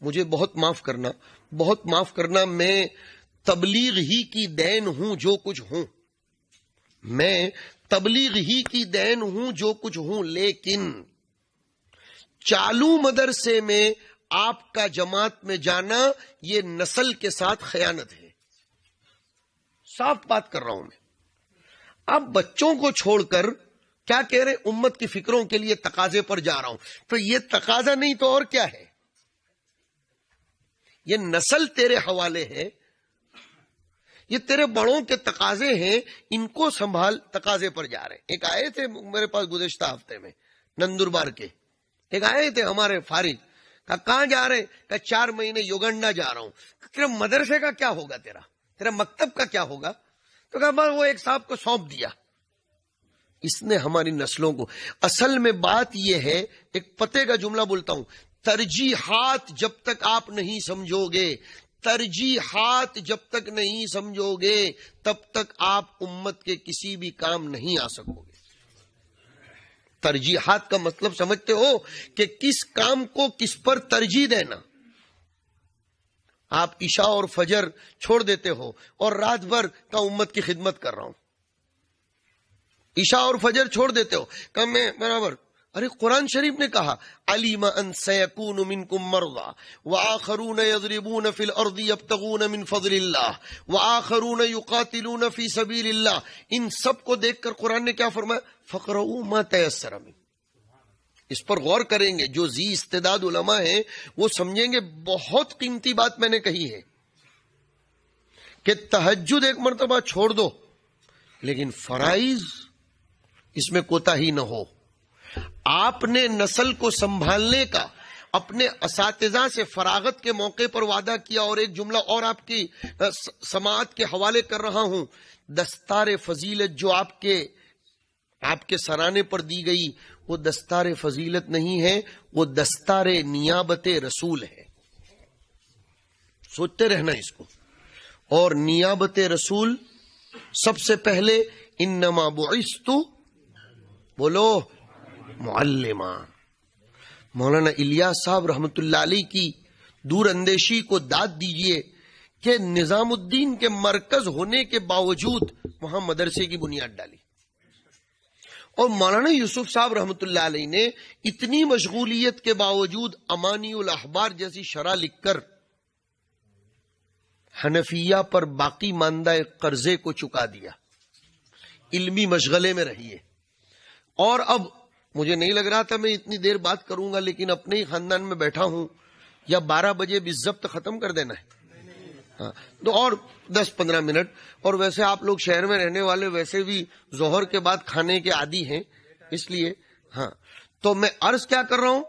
مجھے بہت معاف کرنا، میں تبلیغ ہی کی دین ہوں جو کچھ ہوں، میں تبلیغ ہی کی دین ہوں جو کچھ ہوں، لیکن چالو مدرسے میں آپ کا جماعت میں جانا یہ نسل کے ساتھ خیانت ہے. صاف بات کر رہا ہوں میں. اب بچوں کو چھوڑ کر کیا کہہ رہے، امت کی فکروں کے لیے تقاضے پر جا رہا ہوں. تو یہ تقاضا نہیں تو اور کیا ہے؟ یہ نسل تیرے حوالے ہے، یہ تیرے بڑوں کے تقاضے ہیں، ان کو سنبھال. تقاضے پر جا رہے ہیں. ایک آئے تھے میرے پاس گزشتہ ہفتے میں نندربار کے، ایک آئے تھے ہمارے فارغ. کہاں جا رہے؟ کہ 4 مہینے یوگنڈا جا رہا ہوں. تیرے مدرسے کا کیا ہوگا، تیرا مکتب کا کیا ہوگا؟ تو کہا بس وہ ایک صاحب کو سونپ دیا. اس نے ہماری نسلوں کو، اصل میں بات یہ ہے، ایک پتے کا جملہ بولتا ہوں، ترجیحات جب تک آپ نہیں سمجھو گے، ترجیحات جب تک نہیں سمجھو گے، تب تک آپ امت کے کسی بھی کام نہیں آ سکو گے. ترجیحات کا مطلب سمجھتے ہو کہ کس کام کو کس پر ترجیح دینا. آپ عشاء اور فجر چھوڑ دیتے ہو اور رات بھر کا امت کی خدمت کر رہا ہوں. عشاء اور فجر چھوڑ دیتے ہو کہ میں برابر. ارے قرآن شریف نے کہا علیم ان سیکون منکم مرضی وآخرون یضربون فی الارض یبتغون من فضل اللہ وآخرون یقاتلون فی سبیل اللہ. ان سب کو دیکھ کر قرآن نے کیا فرمایا؟ فقرؤوا ما تیسر منہ. اس پر غور کریں گے. جو ذی استعداد علماء ہیں وہ سمجھیں گے بہت قیمتی بات میں نے کہی ہے کہ تہجد ایک مرتبہ چھوڑ دو، لیکن فرائض اس میں کوتاہی نہ ہو. آپ نے نسل کو سنبھالنے کا اپنے اساتذہ سے فراغت کے موقع پر وعدہ کیا. اور ایک جملہ اور آپ کی سماعت کے حوالے کر رہا ہوں. دستار فضیلت جو آپ کے سرانے پر دی گئی، وہ دستار فضیلت نہیں ہے، وہ دستار نیابت رسول ہے. سوچتے رہنا اس کو. اور نیابت رسول سب سے پہلے انما بعثت، بولو، معلما. مولانا الیاس صاحب رحمت اللہ علیہ کی دور اندیشی کو داد دیجئے کہ نظام الدین کے مرکز ہونے کے باوجود وہاں مدرسے کی بنیاد ڈالی. اور مولانا یوسف صاحب رحمت اللہ علیہ نے اتنی مشغولیت کے باوجود امانی الاحبار جیسی شرح لکھ کر حنفیہ پر باقی ماندہ قرضے کو چکا دیا. علمی مشغلے میں رہیے. اور اب مجھے نہیں لگ رہا تھا میں اتنی دیر بات کروں گا، لیکن اپنے ہی خاندان میں بیٹھا ہوں. یا 12 بجے بالضبط ختم کر دینا ہے؟ ہاں، تو اور 10-15 منٹ. اور ویسے آپ لوگ شہر میں رہنے والے ویسے بھی ظہر کے بعد کھانے کے عادی ہیں، اس لیے ہاں. تو میں عرض کیا کر رہا ہوں